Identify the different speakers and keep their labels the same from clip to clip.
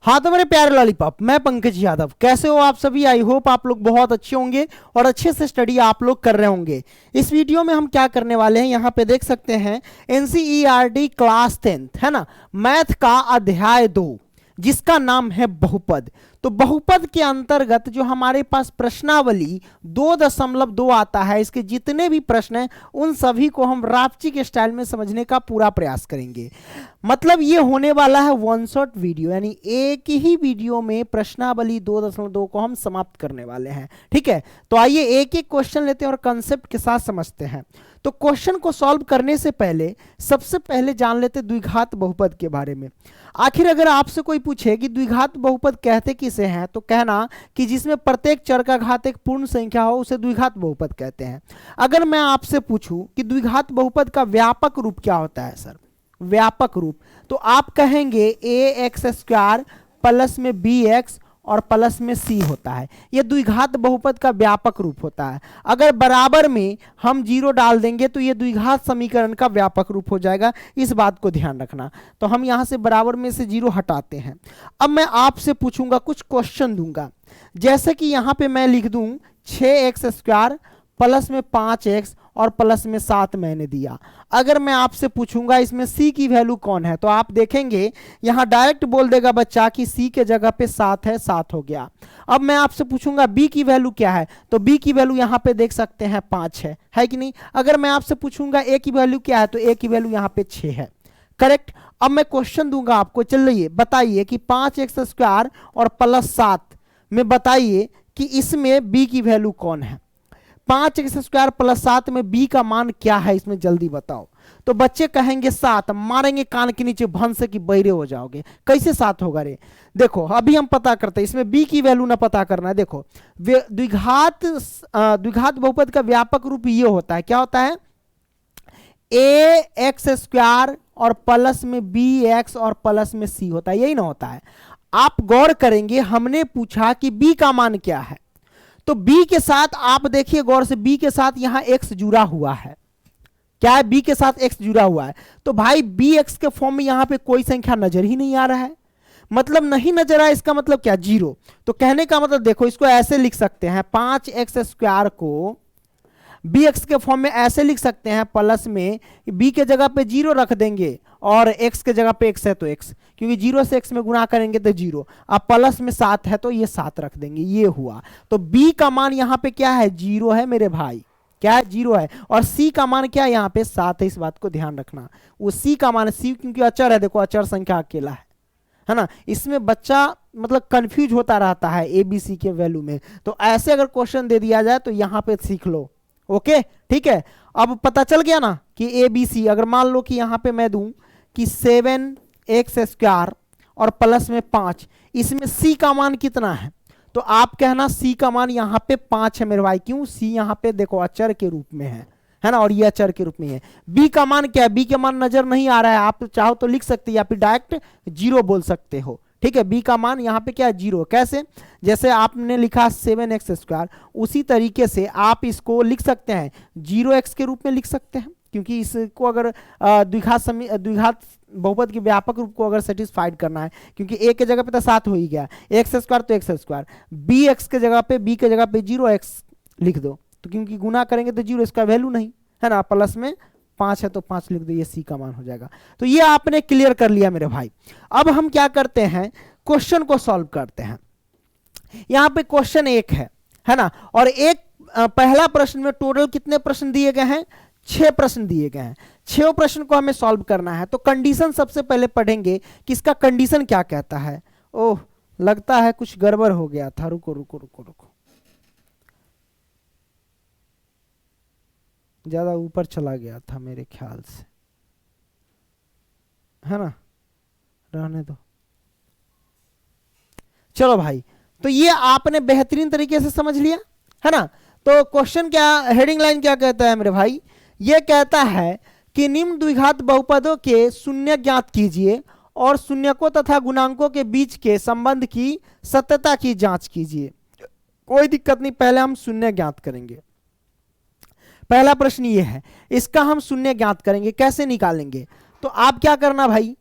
Speaker 1: हाँ तो मेरे प्यारे लॉलीपॉप, मैं पंकज यादव। कैसे हो आप सभी? आई होप आप लोग बहुत अच्छे होंगे और अच्छे से स्टडी आप लोग कर रहे होंगे। इस वीडियो में हम क्या करने वाले हैं, यहाँ पे देख सकते हैं एनसीईआरटी क्लास 10 है ना, मैथ का अध्याय 2 जिसका नाम है बहुपद। तो बहुपद के अंतर्गत जो हमारे पास प्रश्नावली 2.2 आता है, इसके जितने भी प्रश्न हैं उन सभी को हम रापची के स्टाइल में समझने का पूरा प्रयास करेंगे। मतलब ये होने वाला है वन शॉट वीडियो, यानी एक ही वीडियो में प्रश्नावली 2.2 को हम समाप्त करने वाले हैं। ठीक है, तो आइए एक एक क्वेश्चन लेते हैं और कंसेप्ट के साथ समझते हैं। तो क्वेश्चन को सॉल्व करने से पहले सबसे पहले जान लेते द्विघात बहुपद के बारे में। आखिर अगर आपसे कोई पूछे कि द्विघात बहुपद कहते किसे हैं, तो कहना कि जिसमें प्रत्येक चर का घात एक पूर्ण संख्या हो उसे द्विघात बहुपद कहते हैं। अगर मैं आपसे पूछूं कि द्विघात बहुपद का व्यापक रूप क्या होता है सर, व्यापक रूप, तो आप कहेंगे ए एक्स स्क्वायर प्लस में बी एक्स और प्लस में सी होता है। यह द्विघात बहुपद का व्यापक रूप होता है। अगर बराबर में हम जीरो डाल देंगे तो यह द्विघात समीकरण का व्यापक रूप हो जाएगा, इस बात को ध्यान रखना। तो हम यहां से बराबर में से जीरो हटाते हैं। अब मैं आपसे पूछूंगा, कुछ क्वेश्चन दूंगा, जैसे कि यहां पे मैं लिख दूं 6x स्क्वायर प्लस में 5x और प्लस में 7 मैंने दिया। अगर मैं आपसे पूछूंगा इसमें c की वैल्यू कौन है, तो आप देखेंगे यहां डायरेक्ट बोल देगा बच्चा कि c के जगह पे 7 है, 7 हो गया। अब मैं आपसे पूछूंगा b की वैल्यू क्या है, तो b की वैल्यू यहां पे देख सकते हैं 5 है कि नहीं। अगर मैं आपसे पूछूंगा a की वैल्यू क्या है, तो a की वैल्यू यहां पे 6 है। करेक्ट। अब मैं क्वेश्चन दूंगा आपको, चलिए बताइए कि 5x स्क्वायर और प्लस 7 में बताइए कि इसमें b की वैल्यू कौन है। 5x स्क्वायर प्लस 7 में b का मान क्या है, इसमें जल्दी बताओ। तो बच्चे कहेंगे 7, मारेंगे कान के नीचे भन से कि बहरे हो जाओगे, कैसे 7 होगा रे। देखो अभी हम पता करते हैं, इसमें b की वैल्यू ना पता करना है। देखो द्विघात बहुपद का व्यापक रूप ये होता है, क्या होता है, ए एक्स स्क्वायर और प्लस में बी एक्स और प्लस में सी होता है, यही ना होता है। आप गौर करेंगे, हमने पूछा कि b का मान क्या है, तो b के साथ आप देखिए गौर से, b के साथ यहां x जुड़ा हुआ है। क्या है, b के साथ x जुड़ा हुआ है। तो भाई bx के फॉर्म में यहां पे कोई संख्या नजर ही नहीं आ रहा है, मतलब नहीं नजर आया, इसका मतलब क्या, जीरो। तो कहने का मतलब देखो, इसको ऐसे लिख सकते हैं, 5x स्क्वायर को bx के फॉर्म में ऐसे लिख सकते हैं, प्लस में b के जगह पे जीरो रख देंगे और x के जगह पे x है तो x, क्योंकि जीरो से x में गुणा करेंगे तो जीरो। अब प्लस में 7 है तो ये 7 रख देंगे, ये हुआ। तो b का मान यहाँ पे क्या है, जीरो है मेरे भाई, क्या है, जीरो है। और c का मान क्या है, यहाँ पे 7 है, इस बात को ध्यान रखना। वो c का मान, c क्योंकि अचर है, देखो अचर संख्या अकेला है ना। इसमें बच्चा मतलब कंफ्यूज होता रहता है abc के वैल्यू में। तो ऐसे अगर क्वेश्चन दे दिया जाए तो यहाँ पे सीख लो। ओके ठीक है, अब पता चल गया ना कि ए बी सी। अगर मान लो कि यहां पे मैं दूं कि 7x स्क्वायर और प्लस में 5, इसमें c का मान कितना है, तो आप कहना c का मान यहां पे 5 है मेरे भाई। क्यों, c यहां पे देखो अचर के रूप में है ना, और ये अचर के रूप में है। b का मान क्या है, b का मान नजर नहीं आ रहा है, आप चाहो तो लिख सकते हैं या फिर डायरेक्ट जीरो बोल सकते हो। ठीक है, b का मान यहाँ पे क्या है, जीरो। कैसे, जैसे आपने लिखा 7x स्क्वायर, उसी तरीके से आप इसको लिख सकते हैं 0x के रूप में लिख सकते हैं, क्योंकि इसको अगर द्विघात बहुपद के व्यापक रूप को अगर सेटिस्फाइड करना है, क्योंकि a के जगह पे तो 7 हो ही गया, x स्क्वायर तो x स्क्वायर, bx के जगह पे b के जगह पे 0x लिख दो, तो क्योंकि गुना करेंगे तो जीरो, इसका वैल्यू नहीं है ना, प्लस में 5 है तो 5 लिख दो, ये c का मान हो जाएगा। तो ये आपने क्लियर कर लिया मेरे भाई। अब हम क्या करते हैं, क्वेश्चन को सॉल्व करते हैं। यहां पे क्वेश्चन 1 है ना, और एक पहला प्रश्न में टोटल कितने प्रश्न दिए गए हैं, 6 प्रश्न दिए गए हैं। 6 प्रश्न को हमें सॉल्व करना है। तो कंडीशन सबसे पहले पढ़ेंगे कि इसका कंडीशन क्या कहता है। ओह लगता है कुछ गड़बड़ हो गया था, रुको रुको रुको रुको, ज्यादा ऊपर चला गया था मेरे ख्याल से, है ना, रहने दो। चलो भाई, तो ये आपने बेहतरीन तरीके से समझ लिया है ना। तो क्वेश्चन क्या, हेडिंग लाइन क्या कहता है मेरे भाई, ये कहता है कि निम्न द्विघात बहुपदों के शून्य ज्ञात कीजिए और शून्यकों तथा गुणांकों के बीच के संबंध की सत्यता की जांच कीजिए। कोई दिक्कत नहीं, पहले हम शून्य ज्ञात करेंगे। पहला प्रश्न ये है, इसका हम शून्य ज्ञात करेंगे, कैसे निकालेंगे। तो आप क्या करना भाई,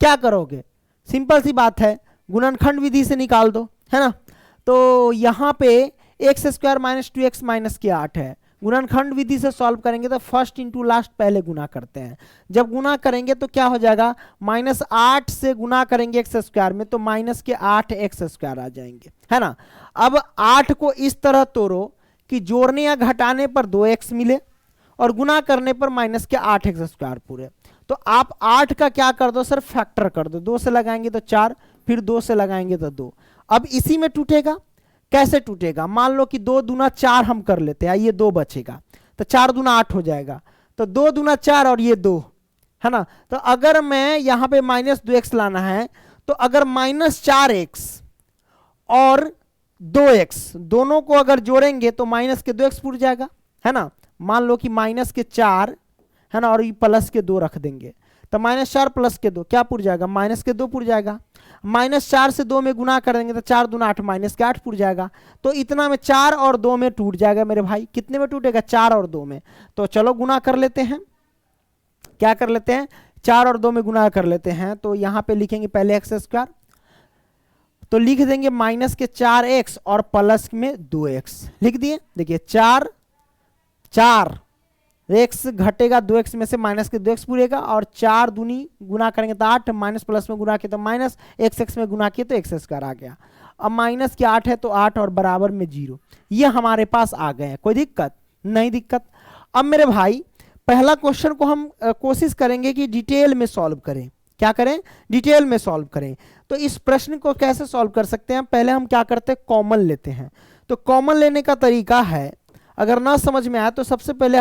Speaker 1: क्या करोगे, सिंपल सी बात है, गुणनखंड विधि से निकाल दो, है ना। तो यहाँ पे x square minus 2x minus के 8 है। गुणनखंड विधि से सॉल्व करेंगे तो फर्स्ट इंटू लास्ट पहले गुना करते हैं। जब गुना करेंगे तो क्या हो जाएगा, -8 से गुना करेंगे एक्स स्क्वायर में तो माइनस के 8 एक्स स्क्वायर आ जाएंगे, है ना। अब 8 को इस तरह तोड़ो कि जोड़ने या घटाने पर 2x मिले और गुना करने पर माइनस के 8 एक्स स्क्वायर पूरे। तो आप 8 का क्या कर दो सर, फैक्टर कर दो। 2 से लगाएंगे तो 4, फिर 2 से लगाएंगे तो 2। अब इसी में टूटेगा, कैसे टूटेगा, मान लो कि 2 दूना 4 हम कर लेते हैं, ये 2 बचेगा तो 4 दूना 8 हो जाएगा, तो 2 दूना 4 और ये 2, है ना। तो अगर मैं यहाँ पे -2x लाना है तो अगर -4x और 2x दोनों को अगर जोड़ेंगे तो माइनस के 2x पूर जाएगा, है ना। मान लो कि -4, है ना, और ये +2 रख देंगे तो -4 +2 क्या पुर जाएगा, -2 पुर जाएगा। -4 से 2 में गुना कर देंगे तो 4 दूना 8 -8 पुर जाएगा। तो इतना में 4 और 2 में टूट जाएगा मेरे भाई। कितने में टूटेगा, 4 और 2 में। तो चलो गुना कर लेते हैं, क्या कर लेते हैं, 4 और 2 में गुना कर लेते हैं। तो यहाँ पे लिखेंगे पहले एक्स स्क्वायर, तो लिख देंगे -4x और प्लस में 2x लिख दिए। देखिए 4 x घटेगा 2x में से माइनस के 2x पूरेगा और 4 दूनी गुना करेंगे तो 8, माइनस प्लस में गुना किया तो माइनस, x में गुना किया तो एक्स स्क्वायर आ गया। अब माइनस के 8 है तो 8 और बराबर में 0, ये हमारे पास आ गए हैं। कोई दिक्कत नहीं, दिक्कत। अब मेरे भाई पहला क्वेश्चन को हम कोशिश करेंगे कि डिटेल में सॉल्व करें। क्या करें, डिटेल में सॉल्व करें। तो इस प्रश्न को कैसे सॉल्व कर सकते हैं, पहले हम क्या करते हैं, कॉमन लेते हैं। तो कॉमन लेने का तरीका है, अगर ना समझ में आए तो सबसे पहले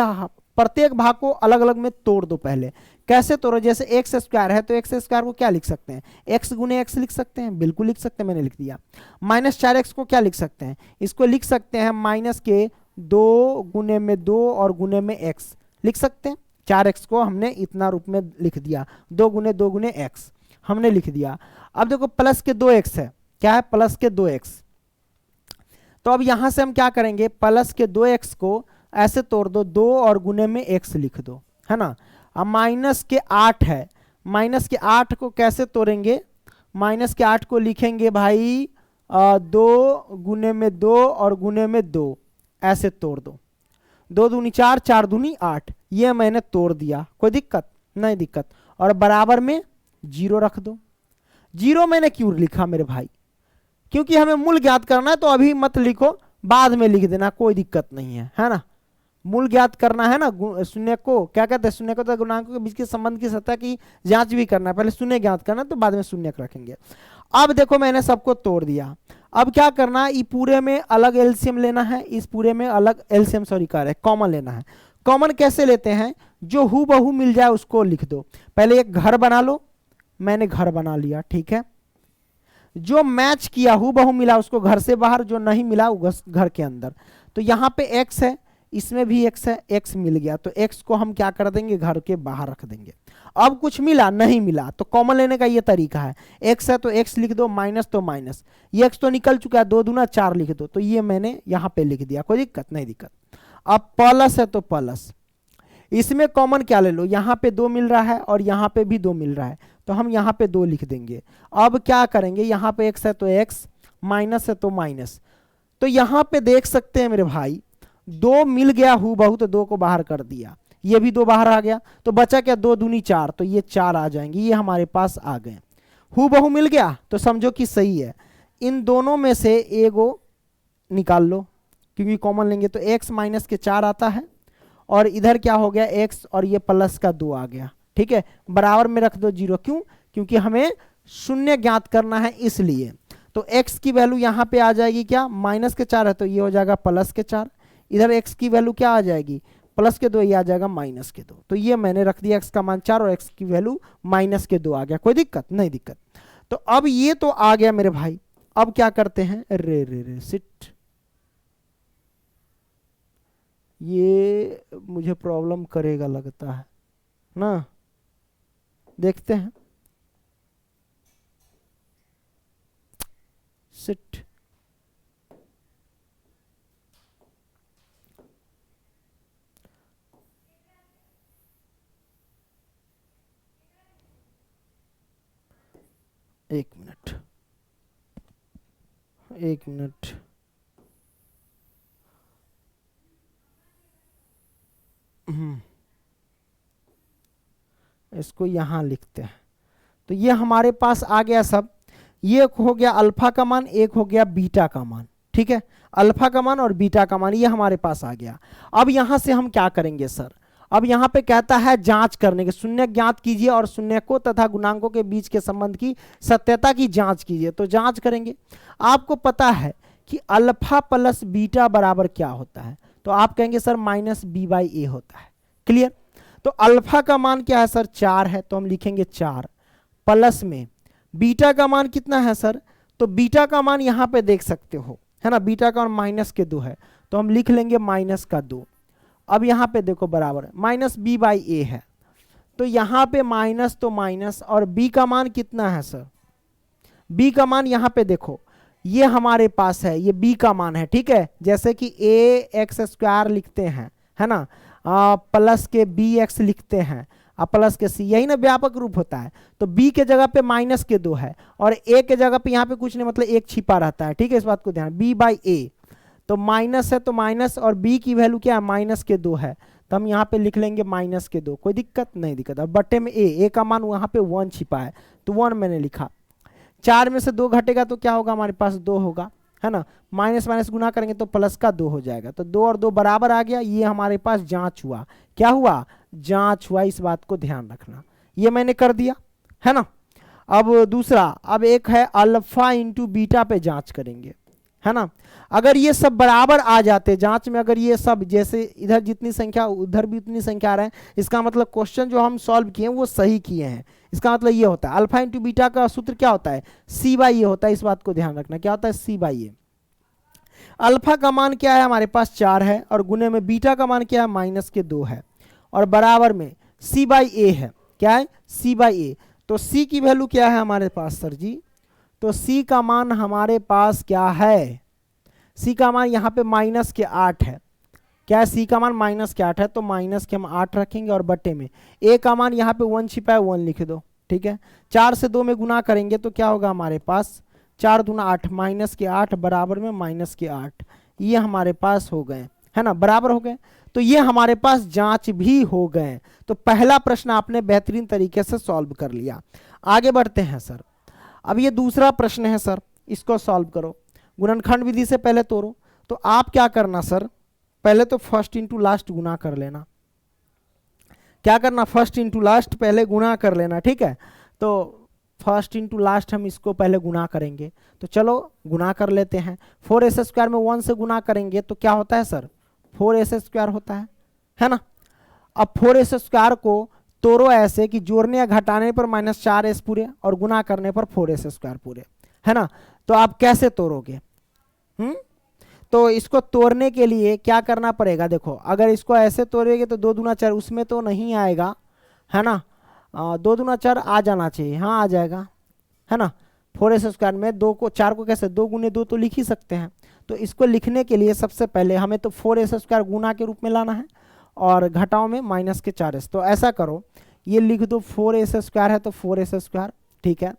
Speaker 1: प्रत्येक भाग को अलग अलग में तोड़ दो। पहले कैसे तोड़ो, जैसे एक्स स्क्वायर है तो एक्स स्क्वायर को क्या लिख सकते हैं, x गुने x लिख सकते हैं, बिल्कुल लिख सकते हैं, मैंने लिख दिया। -4x को क्या लिख सकते हैं, इसको लिख सकते हैं माइनस के 2 गुने में 2 और गुने में x लिख सकते हैं। 4x को हमने इतना रूप में लिख दिया, 2 गुने x हमने लिख दिया। अब देखो प्लस के 2x है, क्या है, प्लस के 2x। तो अब यहां से हम क्या करेंगे, प्लस के 2x को ऐसे तोड़ दो, 2 और गुने में x लिख दो, है ना। अब माइनस के 8 है, माइनस के 8 को कैसे तोड़ेंगे, माइनस के 8 को लिखेंगे भाई 2 गुने में 2 और गुने में 2 ऐसे तोड़ दो। 2 दूनी 4, 4 दूनी 8, ये मैंने तोड़ दिया, कोई दिक्कत नहीं, दिक्कत। और बराबर में 0 रख दो। 0 मैंने क्यों लिखा मेरे भाई, क्योंकि हमें मूल ज्ञात करना है, तो अभी मत लिखो, बाद में लिख देना, कोई दिक्कत नहीं है, है ना। मूल ज्ञात करना है ना, शून्य को क्या कहते हैं, शून्य को तो गुणांकों के बीच के संबंध की सतह की जांच भी करना है, पहले शून्य ज्ञात करना तो बाद में शून्य रखेंगे। अब देखो मैंने सबको तोड़ दिया, अब क्या करना है, पूरे में अलग एलसीएम लेना है, इस पूरे में अलग एलसीएम सॉरी कर रहे कॉमन लेना है। कॉमन कैसे लेते हैं, जो हूबहू मिल जाए उसको लिख दो। पहले एक घर बना लो, मैंने घर बना लिया, ठीक है। जो मैच किया हूबहू मिला उसको घर से बाहर, जो नहीं मिला वो घर के अंदर। तो यहाँ पे x है, इसमें भी x है, x मिल गया तो x को हम क्या कर देंगे, घर के बाहर रख देंगे। अब कुछ मिला नहीं मिला तो कॉमन लेने का ये तरीका है, x है तो x लिख दो, माइनस तो माइनस, ये x तो निकल चुका है, 2 दूना 4 लिख दो, तो ये मैंने यहाँ पे लिख दिया, कोई दिक्कत नहीं, दिक्कत। अब प्लस है तो प्लस, इसमें कॉमन क्या ले लो, यहाँ पे 2 मिल रहा है और यहाँ पे भी 2 मिल रहा है, तो हम यहाँ पे 2 लिख देंगे। अब क्या करेंगे, यहाँ पे x है तो x, माइनस है तो माइनस। तो यहाँ पे देख सकते हैं मेरे भाई 2 मिल गया हूबहू, तो 2 को बाहर कर दिया, ये भी 2 बाहर आ गया, तो बचा क्या, 2 दूनी 4, तो ये 4 आ जाएंगे, ये हमारे पास आ गए। हूबहू मिल गया तो समझो कि सही है। इन दोनों में से एगो निकाल लो, क्योंकि कॉमन लेंगे तो x माइनस के 4 आता है, और इधर क्या हो गया x और ये प्लस का 2 आ गया, ठीक है। बराबर में रख दो 0, क्यों, क्योंकि हमें शून्य ज्ञात करना है इसलिए। तो x की वैल्यू यहाँ पे आ जाएगी क्या, माइनस के 4 है तो ये हो जाएगा प्लस के 4, इधर x की वैल्यू क्या आ जाएगी, प्लस के 2, ये आ जाएगा माइनस के 2। तो ये मैंने रख दिया x का मान 4 और x की वैल्यू माइनस के 2 आ गया, कोई दिक्कत नहीं, दिक्कत। तो अब ये तो आ गया मेरे भाई, अब क्या करते हैं, रे रे रे सिट, ये मुझे प्रॉब्लम करेगा लगता है ना, देखते हैं। सिट, एक मिनट, एक मिनट, इसको यहां लिखते हैं। तो ये हमारे पास आ गया सब, ये हो गया अल्फा का मान, एक हो गया बीटा का मान, ठीक है। अल्फा का मान और बीटा का मान ये हमारे पास आ गया। अब यहां से हम क्या करेंगे सर, अब यहां पे कहता है जांच करने के, शून्य ज्ञात कीजिए और शून्यकों तथा गुणांकों के बीच के संबंध की सत्यता की जांच कीजिए। तो जांच करेंगे। आपको पता है कि अल्फा प्लस बीटा बराबर क्या होता है, तो आप कहेंगे सर माइनस बी बाई ए होता है। क्लियर। तो अल्फा का मान क्या है सर, 4 है, तो हम लिखेंगे 4 प्लस में बीटा का मान कितना है सर, तो बीटा का मान यहां पे देख सकते हो, है ना, बीटा का मान माइनस के 2 है, तो हम लिख लेंगे माइनस का 2। अब यहां पे देखो बराबर माइनस बी बाई ए है, तो यहां पे माइनस तो माइनस, और बी का मान कितना है सर, बी का मान यहां पे देखो ये हमारे पास है, ये बी का मान है, ठीक है। जैसे कि ए एक्स स्क्वायर लिखते हैं, है ना, प्लस के बी एक्स लिखते हैं, प्लस के सी, यही ना व्यापक रूप होता है। तो b के जगह पे माइनस के 2 है और a के जगह पे यहाँ पे कुछ नहीं, मतलब एक छिपा रहता है, ठीक है, इस बात को ध्यान। b बाई ए, तो माइनस है तो माइनस, और b की वैल्यू क्या है, माइनस के 2 है, तो हम यहाँ पे लिख लेंगे माइनस के 2। कोई दिक्कत नहीं, दिक्कत। अब बट्टे में a का मान वहाँ पे 1 छिपा है, तो 1 मैंने लिखा। 4 में से 2 घटेगा तो क्या होगा, हमारे पास 2 होगा, है ना। माइनस माइनस गुना करेंगे तो प्लस का 2 हो जाएगा, तो 2 और 2 बराबर आ गया। ये हमारे पास जांच हुआ, क्या हुआ, जांच हुआ, इस बात को ध्यान रखना। ये मैंने कर दिया, है ना। अब दूसरा, अब एक है अल्फा इंटू बीटा पे जांच करेंगे, है ना। अगर ये सब बराबर आ जाते जांच में, अगर ये सब जैसे इधर जितनी संख्या उधर भी उतनी संख्या आ रहा है, इसका मतलब क्वेश्चन जो हम सॉल्व किए हैं वो सही किए हैं। इसका मतलब ये होता है अल्फा इंटू बीटा का सूत्र क्या होता है, सी बाई ए होता है, इस बात को ध्यान रखना। क्या होता है, सी बाई ए। अल्फा का मान क्या है, हमारे पास 4 है, और गुने में बीटा का मान क्या है, माइनस के 2 है, और बराबर में सी बाई ए है, क्या है, सी बाई ए। तो सी की वैल्यू क्या है हमारे पास सर जी, तो सी का मान हमारे पास क्या है, सी का मान यहाँ पे माइनस के 8 है, क्या है, सी का मान माइनस के 8 है, तो माइनस के हम 8 रखेंगे, और बट्टे में ए का मान यहाँ पे 1 छिपा है, 1 लिख दो, ठीक है। 4 से 2 में गुना करेंगे तो क्या होगा हमारे पास, 4 दूना 8, माइनस के 8 बराबर में माइनस के 8, ये हमारे पास हो गए, है ना, बराबर हो गए। तो ये हमारे पास जांच भी हो गए। तो पहला प्रश्न आपने बेहतरीन तरीके से सॉल्व कर लिया। आगे बढ़ते हैं सर। अब ये दूसरा प्रश्न है सर, इसको सॉल्व करो। गुणनखंड विधि से पहले तोड़ो। तो आप क्या करना सर, पहले तो फर्स्ट इंटू लास्ट गुना कर लेना। क्या करना, फर्स्ट इंटू लास्ट पहले गुना कर लेना, ठीक है। तो फर्स्ट इंटू लास्ट हम इसको पहले गुना करेंगे, तो चलो गुना कर लेते हैं। 4s स्क्वायर में 1 से गुना करेंगे तो क्या होता है सर, 4s स्क्वायर होता है ना। अब 4s स्क्वायर को तोड़ो ऐसे कि जोड़ने या घटाने पर -4s पूरे और गुना करने पर 4s स्क्वायर पूरे, है ना। तो आप कैसे तोड़ोगे, तो इसको तोड़ने के लिए क्या करना पड़ेगा, देखो अगर इसको ऐसे तोड़ेगे तो 2 दूना 4, उसमें तो नहीं आएगा, है ना। 2 दूना 4 आ जाना चाहिए, हाँ आ जाएगा, है ना। 4s स्क्वायर में 2 को 4 को कैसे 2 गुने 2 तो लिख ही सकते हैं। तो इसको लिखने के लिए सबसे पहले हमें तो 4s स्क्वायर गुना के रूप में लाना है और घटाओ में माइनस के 4s। तो ऐसा करो, ये लिख दो 4s स्क्वायर है तो 4s स्क्वायर, ठीक है,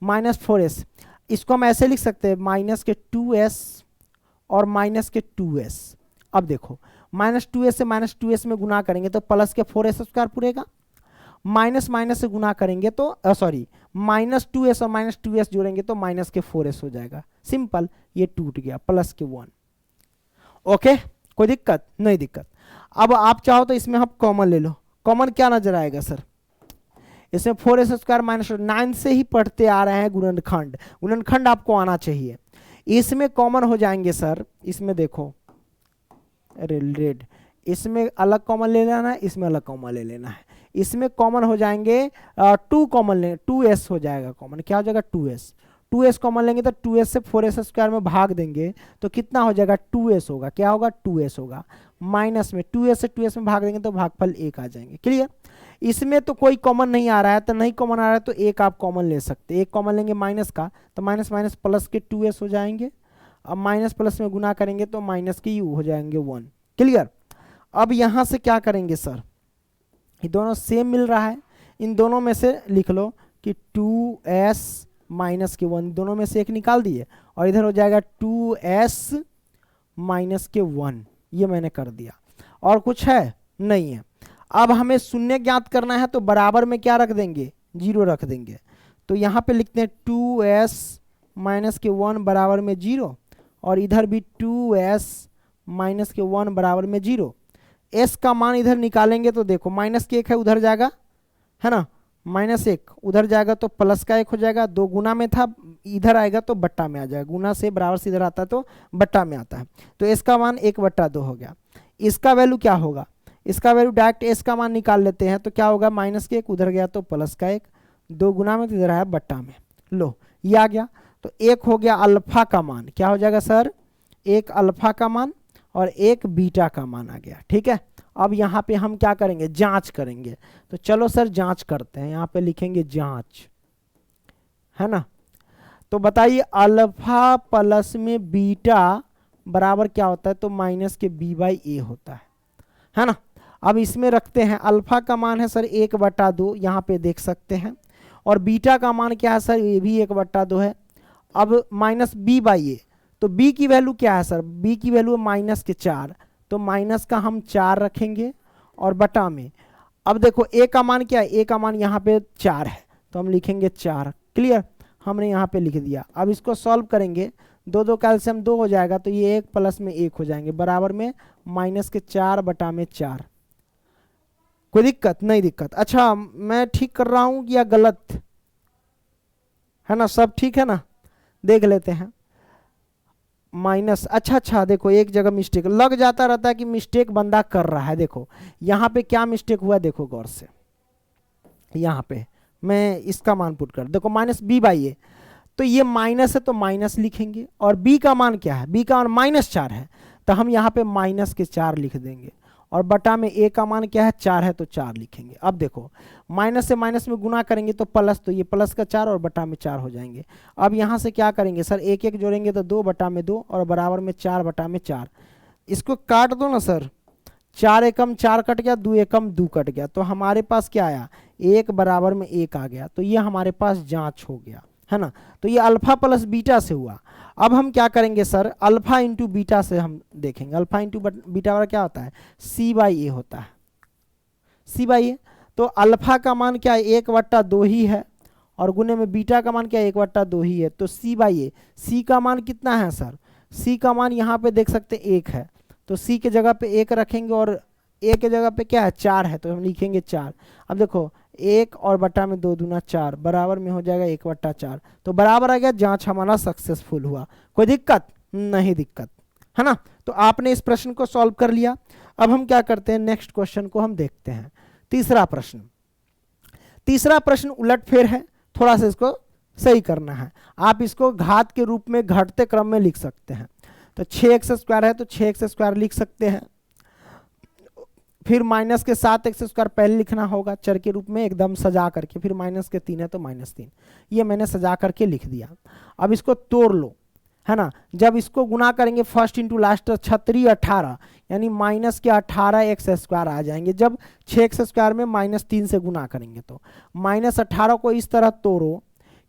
Speaker 1: माइनस 4s। इसको हम ऐसे लिख सकते हैं माइनस के 2s और माइनस के 2s। अब देखो -2s से -2s में गुना करेंगे तो प्लस के 4s स्क्वायर पूरेगा, माइनस माइनस से गुना करेंगे तो -2s और -2s जोड़ेंगे तो माइनस के 4s हो जाएगा। सिंपल, ये टूट गया, प्लस के 1। ओके, कोई दिक्कत नहीं, दिक्कत। अब आप चाहो तो इसमें आप कॉमन ले लो। कॉमन क्या नजर आएगा सर, इसमें 4s स्क्वायर माइनस 9 से ही पढ़ते आ रहे हैं गुणनखंड, गुणनखंड आपको आना चाहिए। इसमें कॉमन हो जाएंगे सर, इसमें देखो रेड, इसमें अलग कॉमन ले लेना है, इसमें अलग कॉमन ले लेना है। इसमें कॉमन हो जाएंगे 2 कॉमन ले, 2s हो जाएगा कॉमन, क्या हो जाएगा 2s। 2s कॉमन लेंगे तो 2s से 4s स्क्वायर में भाग देंगे तो कितना हो जाएगा 2s होगा, क्या होगा 2s होगा। माइनस में 2s से 2s में भाग देंगे तो भागफल 1 आ जाएंगे। क्लियर। इसमें तो कोई कॉमन नहीं आ रहा है, तो नहीं कॉमन आ रहा है तो एक आप कॉमन ले सकते, एक कॉमन लेंगे माइनस का, तो माइनस माइनस प्लस के 2s हो जाएंगे। अब माइनस प्लस में गुना करेंगे तो माइनस के u हो जाएंगे 1। क्लियर। अब यहां से क्या करेंगे सर, ये दोनों सेम मिल रहा है, इन दोनों में से लिख लो कि 2s माइनस के 1, दोनों में से एक निकाल दिए, और इधर हो जाएगा 2s माइनस के 1, ये मैंने कर दिया। और कुछ है नहीं है। अब हमें शून्य ज्ञात करना है, तो बराबर में क्या रख देंगे, 0 रख देंगे। तो यहाँ पे लिखते हैं 2s माइनस के 1 बराबर में 0, और इधर भी 2s माइनस के 1 बराबर में 0। s का मान इधर निकालेंगे तो देखो माइनस के 1 है, उधर जाएगा, है ना, -1 उधर जाएगा तो प्लस का 1 हो जाएगा। 2 गुना में था, इधर आएगा तो बट्टा में आ जाएगा, गुना से बराबर से इधर आता है तो बट्टा में आता है। तो s का मान 1/2 हो गया। इसका वैल्यू क्या होगा, इसका वैल्यू डायरेक्ट s का मान निकाल लेते हैं, तो क्या होगा, -1 उधर गया तो प्लस का 1, 2 गुना में तो इधर आया बट्टा में। लो ये आ गया। तो एक हो गया अल्फा का मान, क्या हो जाएगा सर, एक अल्फा का मान और एक बीटा का मान आ गया। ठीक है, अब यहाँ पे हम क्या करेंगे, जांच करेंगे। तो चलो सर जांच करते हैं, यहाँ पे लिखेंगे जांच, है ना। तो बताइए अल्फा प्लस में बीटा बराबर क्या होता है, तो माइनस के b/a होता है ना। अब इसमें रखते हैं, अल्फा का मान है सर 1/2, यहाँ पे देख सकते हैं, और बीटा का मान क्या है सर, ये भी 1/2 है। अब माइनस b/a, तो b की वैल्यू क्या है सर, b की वैल्यू है -4, तो माइनस का हम 4 रखेंगे और बटा में। अब देखो a का मान क्या है, a का मान यहाँ पे 4 है, तो हम लिखेंगे 4। क्लियर, हमने यहाँ पे लिख दिया। अब इसको सॉल्व करेंगे, 2 कैल्शियम 2 हो जाएगा, तो ये 1 प्लस में 1 हो जाएंगे, बराबर में -4/4। कोई दिक्कत नहीं, दिक्कत। अच्छा मैं ठीक कर रहा हूँ या गलत है ना, सब ठीक है ना, देख लेते हैं। माइनस, अच्छा देखो एक जगह मिस्टेक लग जाता रहता है कि मिस्टेक बंदा कर रहा है। देखो यहाँ पे क्या मिस्टेक हुआ, देखो गौर से, यहाँ पे मैं इसका मान पुट कर, देखो -b/a, तो ये माइनस है तो माइनस लिखेंगे, और b का मान क्या है, b का मान -4 है, तो हम यहाँ पे -4 लिख देंगे, और बटा में a का मान क्या है, 4 है तो 4 लिखेंगे। अब देखो माइनस से माइनस में गुना करेंगे तो प्लस, तो ये प्लस का 4 और बटा में 4 हो जाएंगे। अब यहाँ से क्या करेंगे सर, 1 जोड़ेंगे तो 2/2 और बराबर में 4/4। इसको काट दो ना सर, 4 एकम 4 कट गया, 2 एकम 2 कट गया, तो हमारे पास क्या आया, 1 बराबर में 1 आ गया। तो ये हमारे पास जांच हो गया, है ना। तो ये अल्फा प्लस बीटा से हुआ। अब हम क्या करेंगे सर, अल्फा इंटू बीटा से हम देखेंगे। अल्फा इंटू बीटा वाला क्या होता है, c/a होता है, c/a। तो अल्फा का मान क्या है, 1/2 ही है, और गुने में बीटा का मान क्या है, 1/2 ही है, तो c/a। c का मान कितना है सर, c का मान यहाँ पे देख सकते 1 है, तो c के जगह पे 1 रखेंगे, और a के जगह पे क्या है, 4 है, तो हम लिखेंगे 4। अब देखो 1 और बटा में 2 दूना 4 बराबर में हो जाएगा 1/4, तो बराबर आ गया। जांच हमारा सक्सेसफुल हुआ, कोई दिक्कत नहीं, दिक्कत है ना। तो आपने इस प्रश्न को सॉल्व कर लिया। अब हम क्या करते हैं, नेक्स्ट क्वेश्चन को हम देखते हैं। तीसरा प्रश्न उलटफेर है, थोड़ा सा इसको सही करना है। आप इसको घात के रूप में घटते क्रम में लिख सकते हैं। तो 6x² है तो 6x² लिख सकते हैं, फिर माइनस के 7x² पहले लिखना होगा चर के रूप में एकदम सजा करके, फिर माइनस के 3 है तो -3, ये मैंने सजा करके लिख दिया। अब इसको तोड़ लो, है ना। जब इसको गुना करेंगे फर्स्ट इंटू लास्ट, 18 यानी -18x² आ जाएंगे। जब 6x² में -3 से गुना करेंगे तो -18 को इस तरह तोड़ो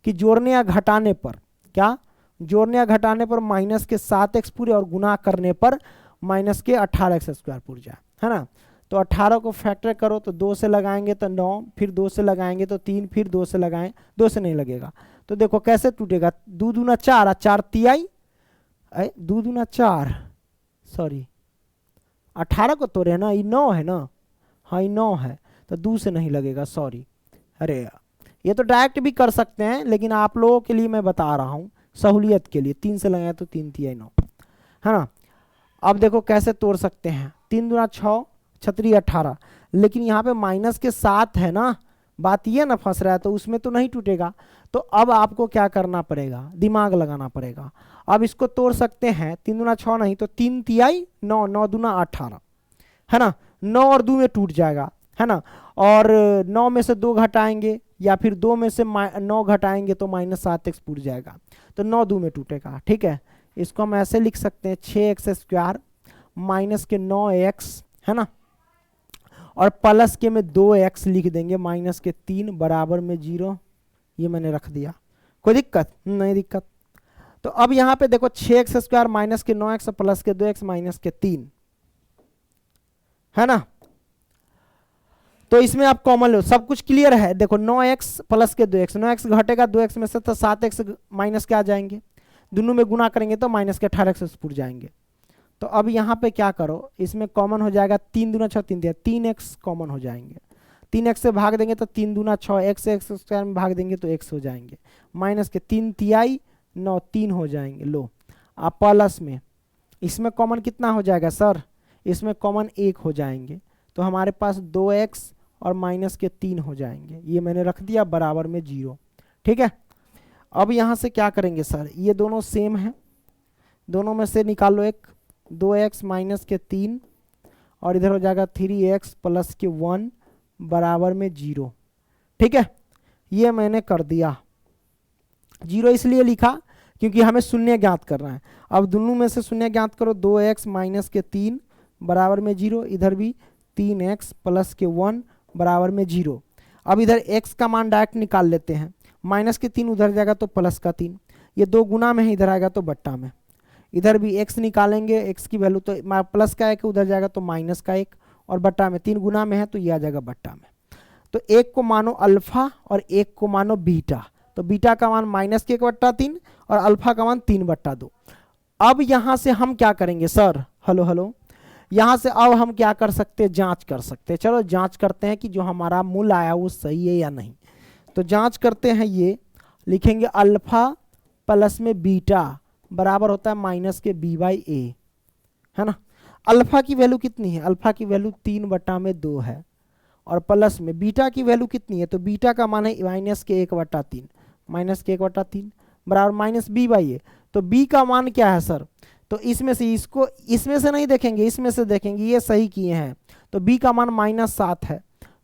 Speaker 1: कि जोड़ने या घटाने पर, क्या जोड़ने या घटाने पर माइनस के 7x पूरे और गुना करने पर माइनस के 18x² पूर जाए, है ना। तो 18 को फैक्टर करो तो 2 से लगाएंगे तो 9, फिर 2 से लगाएंगे तो 3, फिर 2 से लगाएं, 2 से नहीं लगेगा तो देखो कैसे टूटेगा, 2 दूना 4, 4 तिहाई, 2 दूना 4, सॉरी 18 को तोड़े ना, ये 9 है ना, हाँ ये 9 है, तो 2 से नहीं लगेगा, सॉरी। अरे ये तो डायरेक्ट भी कर सकते हैं, लेकिन आप लोगों के लिए मैं बता रहा हूँ सहूलियत के लिए। 3 से लगाए तो 3 तिहाई 9, है ना। अब देखो कैसे तोड़ सकते हैं, 3 दूना 6, 6 18, लेकिन यहाँ पे माइनस के 7 है ना, बात ये ना फंस रहा है, तो उसमें तो नहीं टूटेगा। तो अब आपको क्या करना पड़ेगा, दिमाग लगाना पड़ेगा। अब इसको तोड़ सकते हैं, 3 दूना 6 नहीं तो 3 तिहाई 9, 9 दूना 18, है ना। 9 और 2 में टूट जाएगा, है ना। और 9 में से 2 घटाएंगे या फिर 2 में से 9 घटाएंगे तो -7x पूर जाएगा, तो 9 2 में टूटेगा। ठीक है, इसको हम ऐसे लिख सकते हैं 6x² माइनस के 9x, है ना, और प्लस के में 2x लिख देंगे, माइनस के 3 बराबर में 0, ये मैंने रख दिया। कोई दिक्कत नहीं दिक्कत। तो अब यहाँ पे देखो 6x² माइनस के 9x प्लस के 2x माइनस के 3 है ना। तो इसमें आप कॉमन लो, सब कुछ क्लियर है। देखो 9x प्लस के 2x, 9x घटेगा 2x में से तो 7x माइनस के आ जाएंगे, दोनों में गुना करेंगे तो माइनस के 18x पूर जाएंगे। तो अब यहाँ पे क्या करो, इसमें कॉमन हो जाएगा 3 दूना 6 3 दिया 3x कॉमन हो जाएंगे, 3x से भाग देंगे तो 3 दूना 6, x से x² में भाग देंगे तो x हो जाएंगे, माइनस के 3 तिहाई 9 3 हो जाएंगे। लो आप प्लस में इसमें कॉमन कितना हो जाएगा सर, इसमें कॉमन 1 हो जाएंगे, तो हमारे पास 2x और माइनस के 3 हो जाएंगे। ये मैंने रख दिया बराबर में 0। ठीक है, अब यहाँ से क्या करेंगे सर, ये दोनों सेम है, दोनों में से निकालो एक, 2x माइनस के 3 और इधर हो जाएगा 3x प्लस के 1 बराबर में 0। ठीक है, ये मैंने कर दिया। 0 इसलिए लिखा क्योंकि हमें शून्य ज्ञात करना है। अब दोनों में से शून्य ज्ञात करो, 2x माइनस के 3 बराबर में 0, इधर भी 3x प्लस के 1 बराबर में 0। अब इधर x का मान डायरेक्ट निकाल लेते हैं, माइनस के 3 उधर जाएगा तो प्लस का 3, ये 2 गुना में है, इधर आएगा तो बट्टा में, इधर भी x निकालेंगे, x की वैल्यू तो प्लस का 1 उधर जाएगा तो माइनस का 1 और बट्टा में 3 गुना में है तो ये आ जाएगा बट्टा में। तो एक को मानो अल्फा और एक को मानो बीटा, तो बीटा का मान माइनस के 1/3 और अल्फा का मान 3/2। अब यहाँ से हम क्या करेंगे सर, हेलो हेलो, यहाँ से अब हम क्या कर सकते हैं, जांच कर सकते हैं। चलो जांच करते हैं कि जो हमारा मूल आया वो सही है या नहीं। तो जांच करते हैं, ये लिखेंगे अल्फा प्लस में बीटा बराबर होता है माइनस के b/a, है ना। अल्फा की वैल्यू कितनी है, अल्फा की वैल्यू 3/2 है और प्लस में बीटा की वैल्यू कितनी है, तो बीटा का मान है माइनस के 1/3, माइनस के 1/3 बराबर माइनस b/a। तो b का मान क्या है सर, तो इसमें से इसको इसमें से नहीं देखेंगे, इसमें से देखेंगे, ये सही किए हैं। तो b का मान -7 है,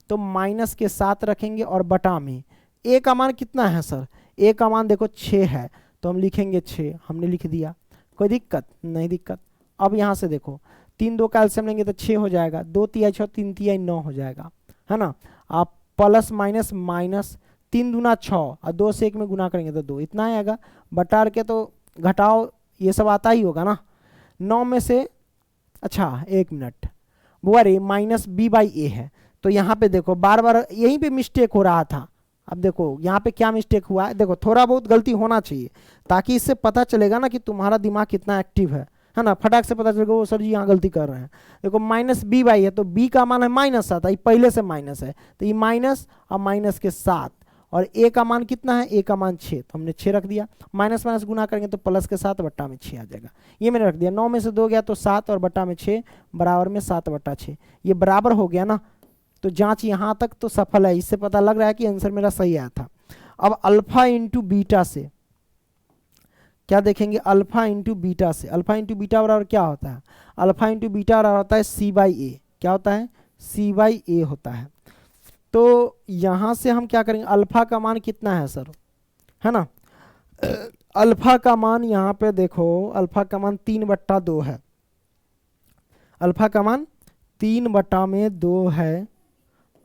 Speaker 1: तो माइनस के 7 रखेंगे और बटा में a का मान कितना है सर, a का मान देखो 6 है, तो हम लिखेंगे 6, हमने लिख दिया, कोई दिक्कत नहीं दिक्कत। अब यहाँ से देखो 3 2 का एलसीएम लेंगे तो 6 हो जाएगा, 2 तिहाई 6 3 तिहाई 9 हो जाएगा, है ना। आप प्लस माइनस माइनस 3 दूना 6 और 2 से 1 में गुना करेंगे तो 2 इतना आएगा, बटा के तो घटाओ ये सब आता ही होगा ना। 9 में से अच्छा 1 मिनट बुआ रे माइनस b/a है, तो यहाँ पे देखो बार बार यहीं पे मिस्टेक हो रहा था। अब देखो यहाँ पे क्या मिस्टेक हुआ है, देखो थोड़ा बहुत गलती होना चाहिए ताकि इससे पता चलेगा ना कि तुम्हारा दिमाग कितना एक्टिव है ना। फटाक से पता चलेगा वो सर जी यहाँ गलती कर रहे हैं। देखो माइनस b/a है, तो b का मान है -7, ये पहले से माइनस है, तो ये माइनस और माइनस के 7 और a का मान कितना है, a का मान 6, तो हमने 6 रख दिया, माइनस माइनस गुना करेंगे तो प्लस के 7 बट्टा में 6 आ जाएगा, ये मैंने रख दिया। 9 में से 2 गया तो 7 और बट्टा में 6 बराबर में 7/6, ये बराबर हो गया ना। तो जांच यहाँ तक तो सफल है, इससे पता लग रहा है कि आंसर मेरा सही आया था। अब अल्फा इंटू बीटा से क्या देखेंगे, अल्फा इंटू बीटा से, अल्फा इंटू बीटा बराबर क्या होता है, अल्फा इंटू बीटा बराबर होता है c/a, क्या होता है c/a होता है। तो यहाँ से हम क्या करेंगे, अल्फा का मान कितना है सर, है ना। अल्फा का मान यहाँ पे देखो, अल्फा का मान 3/2 है, अल्फा का मान 3/2 है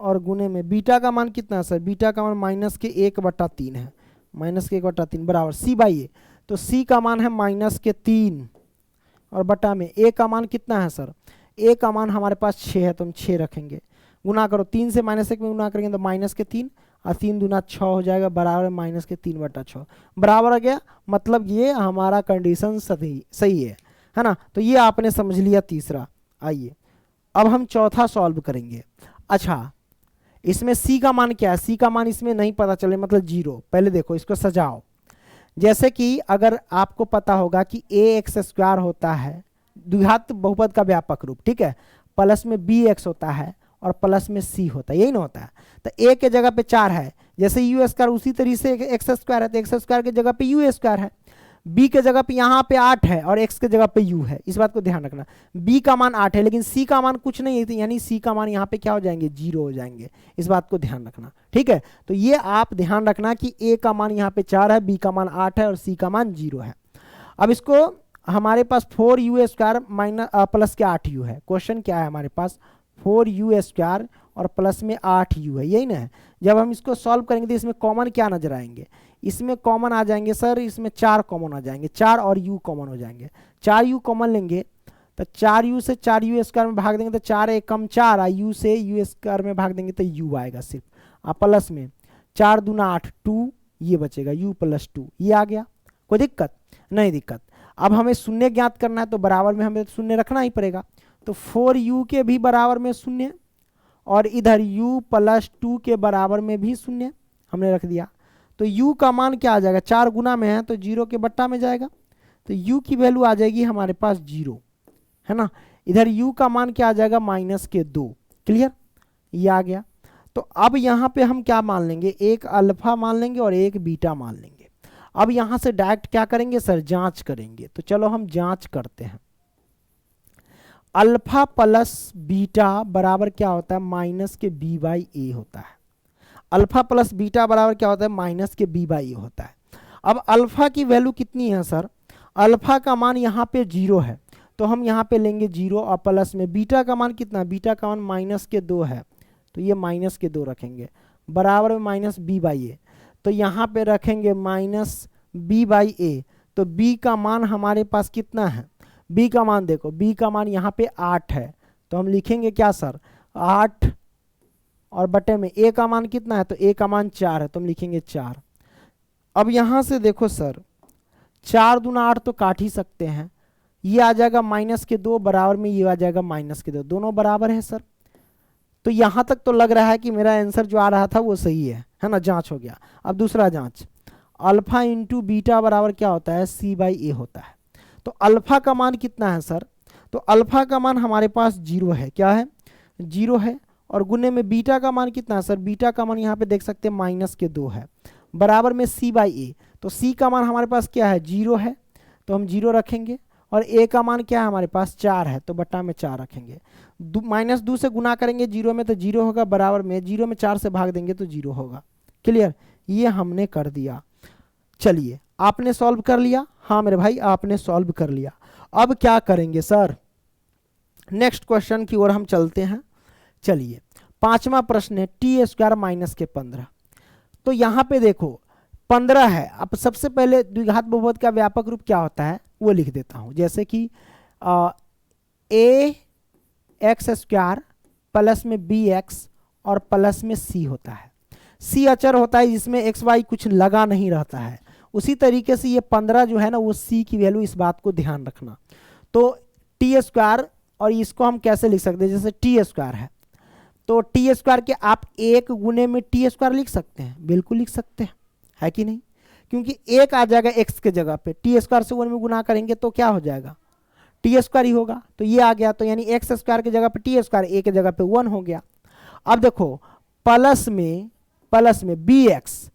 Speaker 1: और गुने में बीटा का मान कितना है सर, बीटा का मान माइनस के 1/3 है, माइनस के 1/3 बराबर c/a, तो c का मान है माइनस के 3 और बटा में a का मान कितना है सर, a का मान हमारे पास 6 है, तो हम 6 रखेंगे, गुना करो 3 से -1 में गुना करेंगे तो माइनस के 3 और 3 दूना 6 हो जाएगा बराबर माइनस के 3/6 बराबर आ गया। मतलब ये हमारा कंडीशन सही है ना। तो ये आपने समझ लिया तीसरा। आइए अब हम चौथा सॉल्व करेंगे। अच्छा इसमें c का मान क्या है, c का मान इसमें नहीं पता चले मतलब 0। पहले देखो इसको सजाओ, जैसे कि अगर आपको पता होगा कि ax² होता है द्विघात बहुपद का व्यापक रूप, ठीक है, प्लस में bx होता है और प्लस में c होता है, यही ना होता है। तो a के जगह पे 4 है, जैसे u² उसी तरीके से x² है, तो x² के जगह पे u² है, b के जगह पे यहाँ पे 8 है और x के जगह पे u है, इस बात को ध्यान रखना। b का मान 8 है लेकिन c का मान कुछ नहीं है, यानी c का मान यहाँ पे क्या हो जाएंगे, 0 हो जाएंगे, इस बात को ध्यान रखना, ठीक है। तो ये आप ध्यान रखना कि a का मान यहाँ पे 4 है, b का मान 8 है और c का मान 0 है। अब इसको हमारे पास 4u² माइनस प्लस के 8u है। क्वेश्चन क्या है हमारे पास, 4u² और प्लस में 8u है, यही ना है। जब हम इसको सॉल्व करेंगे तो इसमें कॉमन क्या नजर आएंगे, इसमें कॉमन आ जाएंगे सर, इसमें 4 कॉमन आ जाएंगे, 4 और u कॉमन हो जाएंगे। 4u कॉमन लेंगे तो 4u से 4u स्क्वायर में भाग देंगे तो 4 एक कम 4, u से u स्क्वायर में भाग देंगे तो u आएगा सिर्फ, प्लस में 4 दूना 8 2, ये बचेगा u प्लस 2, ये आ गया। कोई दिक्कत नहीं, दिक्कत। अब हमें शून्य ज्ञात करना है तो बराबर में हमें शून्य रखना ही पड़ेगा, तो 4u के भी बराबर में शून्य और इधर u प्लस 2 के बराबर में भी शून्य हमने रख दिया। तो u का मान क्या आ जाएगा, 4 गुना में है तो 0 के बट्टा में जाएगा, तो u की वैल्यू आ जाएगी हमारे पास 0, है ना। इधर u का मान क्या आ जाएगा, -2। क्लियर, ये आ गया। तो अब यहाँ पे हम क्या मान लेंगे, एक अल्फा मान लेंगे और एक बीटा मान लेंगे। अब यहाँ से डायरेक्ट क्या करेंगे सर, जांच करेंगे। तो चलो हम जांच करते हैं। अल्फा प्लस बीटा बराबर क्या होता है, माइनस के b/a होता है। अल्फा प्लस बीटा बराबर क्या होता है, माइनस के b/a होता है। अब अल्फा की वैल्यू कितनी है सर, अल्फा का मान यहाँ पे 0 है तो हम यहाँ पे लेंगे 0 और प्लस में बीटा का मान कितना, बीटा का मान -2 है तो ये -2 रखेंगे, बराबर में -b/a, तो यहाँ पे रखेंगे -b/a। तो b का मान हमारे पास कितना है, b का मान देखो, b का मान यहाँ पे 8 है तो हम लिखेंगे क्या सर, 8 और बटे में a का मान कितना है, तो a का मान 4 है तो हम लिखेंगे 4। अब यहाँ से देखो सर, 4 दूना 8 तो काट ही सकते हैं, ये आ जाएगा -2 बराबर में ये आ जाएगा -2, दोनों बराबर है सर। तो यहाँ तक तो लग रहा है कि मेरा आंसर जो आ रहा था वो सही है ना, जांच हो गया। अब दूसरा जांच, अल्फा इंटू बीटा बराबर क्या होता है, c/a होता है। तो अल्फा का मान कितना है सर, तो अल्फा का मान हमारे पास 0 है, क्या है 0 है, और गुने में बीटा का मान कितना है सर, बीटा का मान यहाँ पे देख सकते हैं -2 है, बराबर में c/a। तो c का मान हमारे पास क्या है, 0 है तो हम 0 रखेंगे, और a का मान क्या है हमारे पास 4 है तो बट्टा में 4 रखेंगे। -2 से गुना करेंगे 0 में तो 0 होगा, बराबर में 0 में 4 से भाग देंगे तो 0 होगा। क्लियर, ये हमने कर दिया। चलिए, आपने सॉल्व कर लिया, हाँ मेरे भाई आपने सॉल्व कर लिया। अब क्या करेंगे सर, नेक्स्ट क्वेश्चन की ओर हम चलते हैं। चलिए, 5वां प्रश्न है t² - के 15। तो यहाँ पे देखो 15 है। अब सबसे पहले द्विघात बहुपद का व्यापक रूप क्या होता है वो लिख देता हूँ, जैसे कि ax² प्लस में bx और प्लस में c होता है। c अचर होता है जिसमें x y कुछ लगा नहीं रहता है। उसी तरीके से ये 15 जो है ना वो c की वैल्यू, इस बात को ध्यान रखना। तो t², और इसको हम कैसे लिख सकते हैं, जैसे t² है तो t² के आप 1 गुने में t² लिख सकते हैं, बिल्कुल लिख सकते हैं, है कि नहीं, क्योंकि 1 आ जाएगा x के जगह पे, t² से 1 में गुना करेंगे तो क्या हो जाएगा, t² ही होगा। तो ये आ गया, तो यानी x² की जगह पे t², a की जगह पे 1 हो गया। अब देखो प्लस में bx,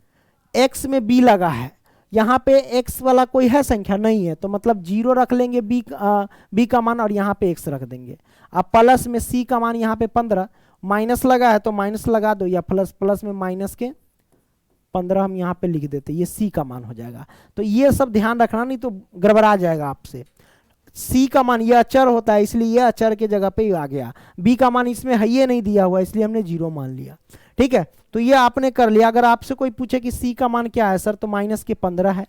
Speaker 1: x में b लगा है, यहाँ पे x वाला कोई है संख्या नहीं है तो मतलब 0 रख लेंगे b का मान और यहाँ पे x रख देंगे। अब प्लस में c का मान यहाँ पे 15, माइनस लगा है तो माइनस लगा दो, या प्लस में -15 हम यहाँ पे लिख देते, ये c का मान हो जाएगा। तो ये सब ध्यान रखना, नहीं तो गड़बड़ा जाएगा आपसे। c का मान, ये अचर होता है इसलिए ये अचर के जगह पे आ गया, b का मान इसमें है ये नहीं दिया हुआ इसलिए हमने 0 मान लिया। ठीक है, तो ये आपने कर लिया। अगर आपसे कोई पूछे कि c का मान क्या है सर, तो -15 है,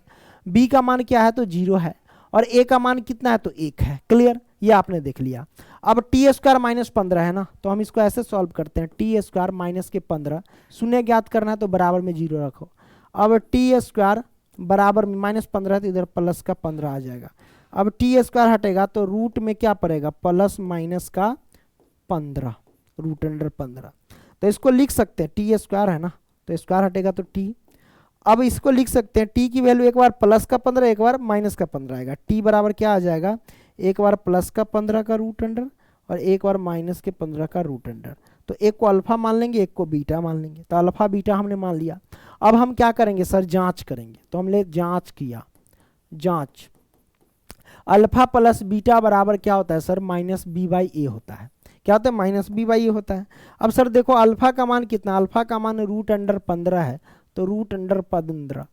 Speaker 1: b का मान क्या है तो 0 है, और a का मान कितना है तो 1 है। क्लियर, ये आपने देख लिया। अब t² - 15 है ना, तो हम इसको ऐसे सॉल्व करते हैं, t² - के 15, शून्य ज्ञात करना है तो बराबर में 0 रखो। अब t² बराबर में -15 तो इधर प्लस का 15 आ जाएगा। अब t² हटेगा तो रूट में क्या पड़ेगा, प्लस माइनस का 15, √15। तो इसको लिख सकते हैं, t² है ना तो स्क्वायर हटेगा तो t। अब इसको लिख सकते हैं, t की वैल्यू एक बार प्लस का 15 एक बार माइनस का 15 आएगा, t बराबर क्या आ जाएगा, एक बार प्लस का 15 का √अंडर और एक बार माइनस के 15 का √अंडर। तो एक को अल्फा मान लेंगे, एक को बीटा मान लेंगे। तो अल्फा बीटा हमने मान लिया। अब हम क्या करेंगे सर, जांच करेंगे। तो हमने जांच किया, जांच अल्फा प्लस बीटा बराबर क्या होता है सर, -b/a होता है। क्या होता है, -b/a होता है। अब सर देखो अल्फा का मान कितना, अल्फा का मान √15 है तो √15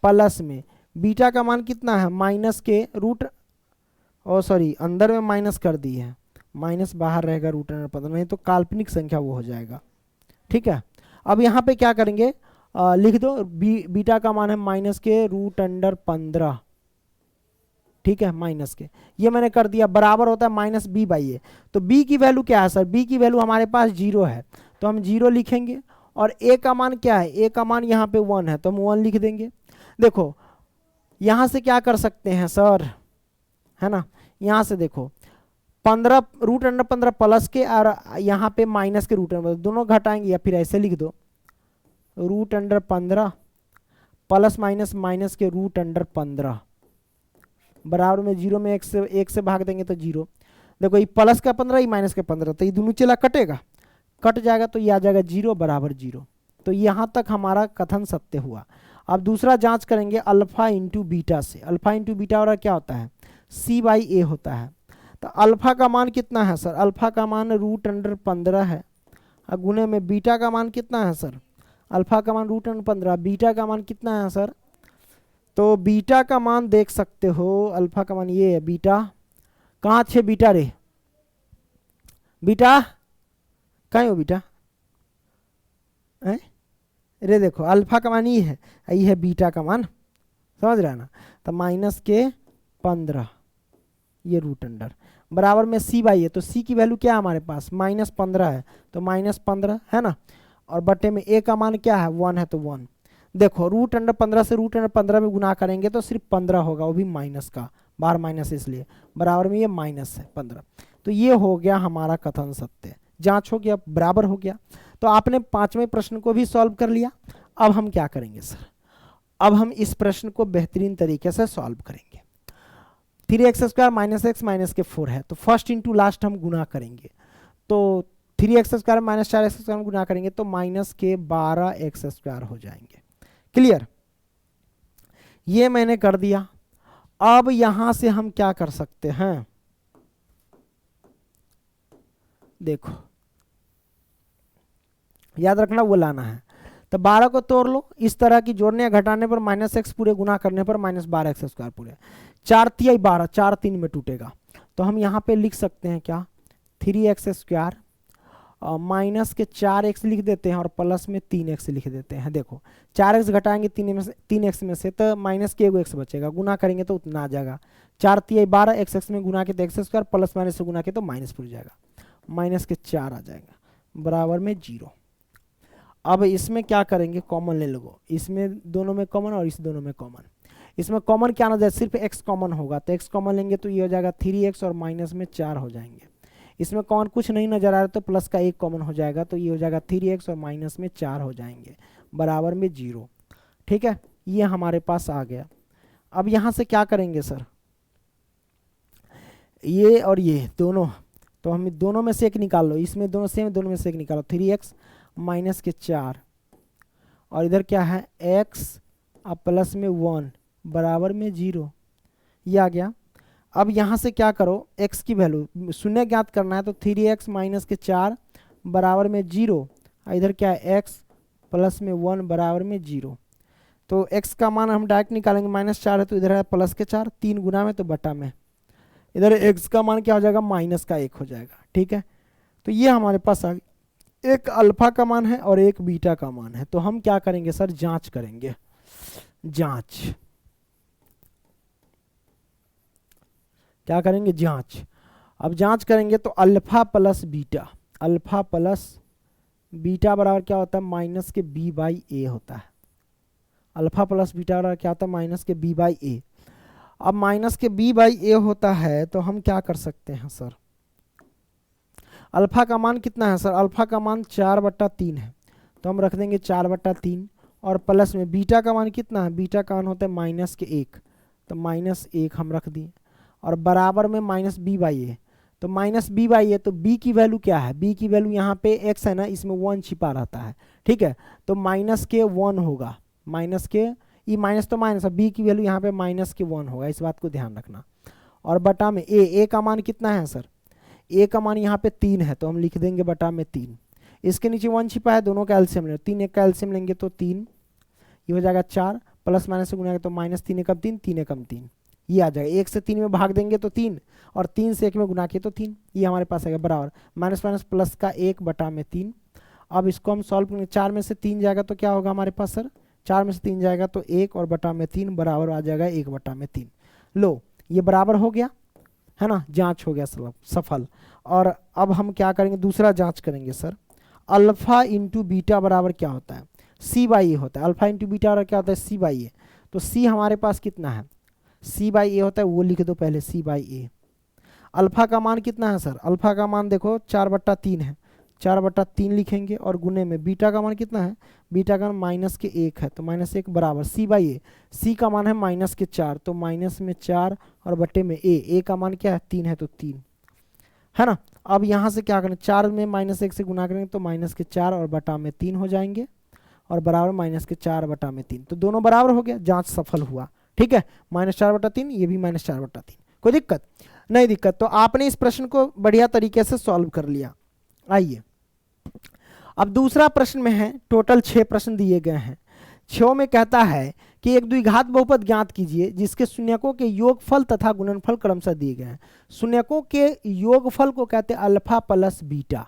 Speaker 1: प्लस में बीटा का मान कितना है, माइनस के अंदर में माइनस कर दी है, माइनस बाहर रहेगा √15, नहीं तो काल्पनिक संख्या वो हो जाएगा। ठीक है, अब यहाँ पे क्या करेंगे, लिख दो बीटा का मान है माइनस के √15। ठीक है, माइनस के, ये मैंने कर दिया, बराबर होता है माइनस बी बाई ए। तो बी की वैल्यू क्या है सर, बी की वैल्यू हमारे पास 0 है, तो हम 0 लिखेंगे। और ए का मान क्या है, ए का मान यहाँ पे 1 है, तो हम 1 लिख देंगे। देखो यहाँ से क्या कर सकते हैं सर, है ना, यहाँ से देखो 15 √15 प्लस के और यहाँ पे माइनस के √15 दोनों घटाएंगे, या फिर ऐसे लिख दो √15 प्लस माइनस माइनस के √15 बराबर में 0 में 1 से भाग देंगे तो 0। देखो ये प्लस का 15, ये माइनस का 15, तो ये दोनों चला कटेगा, कट जाएगा तो ये आ जाएगा 0 बराबर 0। तो यहाँ तक हमारा कथन सत्य हुआ। अब दूसरा जांच करेंगे अल्फा इंटू बीटा से। अल्फा इंटू बीटा और क्या होता है, C बाई ए होता है। तो अल्फा का मान कितना है सर, अल्फा का मान √15 है, और गुने में बीटा का मान कितना है सर, अल्फा का मान √15, बीटा का मान कितना है सर, तो बीटा का मान देख सकते हो, अल्फा का मान ये है, बीटा कहाँ छे बीटा रे, बीटा कहाँ हो बेटा, रे देखो अल्फा का मान ये है बीटा का मान, समझ रहे हैं ना। तो माइनस के 15 ये √15 बराबर में C बाई ए, तो C की वैल्यू क्या है हमारे पास, -15 है, तो -15 है ना। और बटे में A का मान क्या है, 1 है, तो 1। देखो √15 से √15 में गुना करेंगे तो सिर्फ 15 होगा, वो भी माइनस का, बाहर माइनस इसलिए, बराबर में ये माइनस है 15। तो ये हो गया हमारा कथन सत्य, जांच हो गया, बराबर हो गया। तो आपने 5वें प्रश्न को भी सॉल्व कर लिया। अब हम क्या करेंगे सर, अब हम इस प्रश्न को बेहतरीन तरीके से सॉल्व करेंगे। 3x² माइनस x माइनस के 4 है, तो फर्स्ट इंटू लास्ट हम गुना करेंगे, तो 3x² माइनस 4x² गुना करेंगे तो माइनस के 12x² हो जाएंगे। क्लियर, ये मैंने कर दिया। अब यहां से हम क्या कर सकते हैं, देखो याद रखना वो लाना है। तो 12 को तोड़ लो, इस तरह की जोड़ने या घटाने पर -x पूरे, गुना करने पर -12x² पूरे, 4 तिहाई 12, 4 3 में टूटेगा। तो हम यहाँ पे लिख सकते हैं क्या, 3x² माइनस के 4x लिख देते हैं और प्लस में 3x लिख देते हैं। देखो 4x घटाएंगे 3x में से तो माइनस के एगो x बचेगा, गुना करेंगे तो उतना आ जाएगा, 4 तिहाई 12, x में गुना के तो x² प्लस माइनस से गुना के तो माइनस पूरी जाएगा, माइनस के 4 आ जाएगा बराबर में 0। अब इसमें क्या करेंगे, कॉमन ले लो, इसमें दोनों में कॉमन और इस दोनों में कॉमन। इसमें कॉमन क्या ना जाए, सिर्फ x कॉमन होगा, तो x कॉमन लेंगे तो ये हो जाएगा 3x और माइनस में 4 हो जाएंगे। इसमें कॉमन कुछ नहीं नजर आ रहा तो प्लस का 1 कॉमन हो जाएगा, तो ये हो जाएगा 3x और माइनस में 4 हो जाएंगे बराबर में 0। ठीक है, ये हमारे पास आ गया। अब यहाँ से क्या करेंगे सर, ये और ये दोनों, तो हम दोनों में से एक निकाल लो, इसमें दोनों सेम, दोनों में से एक निकालो, 3x माइनस के 4 और इधर क्या है x अब प्लस में 1 बराबर में 0, ये आ गया। अब यहाँ से क्या करो, x की वैल्यू शून्य ज्ञात करना है, तो 3x माइनस के 4 बराबर में 0, इधर क्या है x प्लस में 1 बराबर में 0। तो x का मान हम डायरेक्ट निकालेंगे, -4 है तो इधर है प्लस के 4, 3 गुना में तो बटा में, इधर x का मान क्या हो जाएगा, माइनस का 1 हो जाएगा। ठीक है, तो ये हमारे पास आ गया, एक अल्फा का मान है और एक बीटा का मान है। तो हम क्या करेंगे सर, जांच करेंगे, जांच क्या करेंगे, जांच। अब जांच करेंगे तो alpha plus beta, alpha plus beta बराबर क्या होता है, माइनस के b बाई ए होता है। अल्फा प्लस बीटा बराबर क्या होता है, माइनस के b बाई ए। अब माइनस के b बाई ए होता है तो हम क्या कर सकते हैं सर, अल्फा का मान कितना है सर, अल्फा का मान 4/3 है, तो हम रख देंगे 4/3 और प्लस में बीटा का मान कितना है, बीटा का मान होता है माइनस के 1, तो -1 हम रख दिए और बराबर में माइनस b बाई ए, तो माइनस b बाई ए, तो b की वैल्यू क्या है, b की वैल्यू यहाँ पे x है ना, इसमें 1 छिपा रहता है। ठीक है, तो माइनस के 1 होगा, माइनस के ई माइनस तो माइनस, b की वैल्यू यहाँ पे माइनस के 1 होगा, इस बात को ध्यान रखना। और बटा में a का मान कितना है सर, a का मान यहाँ पे 3 है, तो हम लिख देंगे बटा में 3, इसके नीचे 1 छिपा है, दोनों का एलसीएम लेंगे, 3 1 का एलसीएम लेंगे तो 3, ये हो जाएगा 4, प्लस माइनस से गुना तो -3 एकम 3, 3 एकम 3, ये आ जाएगा, 1 से 3 में भाग देंगे तो 3, और 3 से 1 में गुना किए तो 3, ये हमारे पास आएगा बराबर माइनस माइनस प्लस का 1/3। अब इसको हम सॉल्व करेंगे, 4 में से 3 जाएगा तो क्या होगा हमारे पास सर, 4 में से 3 जाएगा तो 1 और बटा में 3 बराबर आ जाएगा 1/3। लो ये बराबर हो गया है ना, जांच हो गया सफल। और अब हम क्या करेंगे, दूसरा जांच करेंगे सर, अल्फा इंटू बीटा बराबर क्या होता है, सी बाई ए होता है। अल्फा इंटू बीटा बराबर क्या होता है, सी बाई ए। तो सी हमारे पास कितना है, सी बाई ए होता है, वो लिख दो पहले, सी बाई ए। अल्फा का मान कितना है सर, अल्फा का मान देखो 4/3 है, 4/3 लिखेंगे, और गुने में बीटा का मान कितना है, बीटा का मान -1 है, तो -1 बराबर सी बाई ए। सी का मान है -4, तो -4 और बटे में ए का मान क्या है 3 है, तो 3 है ना। अब यहाँ से क्या करें, 4 में -1 से गुना करेंगे तो -4 और बटा में 3 हो जाएंगे, और बराबर -4 बटा में 3, तो दोनों बराबर हो गया, जांच सफल हुआ। ठीक है, -4/3, ये भी -4/3, कोई दिक्कत नहीं दिक्कत। तो आपने इस प्रश्न को बढ़िया तरीके से सॉल्व कर लिया। आइए अब दूसरा प्रश्न में है, टोटल 6 प्रश्न दिए गए हैं। 6 में कहता है कि एक द्विघात बहुपद ज्ञात कीजिए जिसके शून्यकों के योगफल तथा गुणनफल क्रमशः दिए गए हैं। शून्यकों के योगफल को कहते हैं अल्फा प्लस बीटा,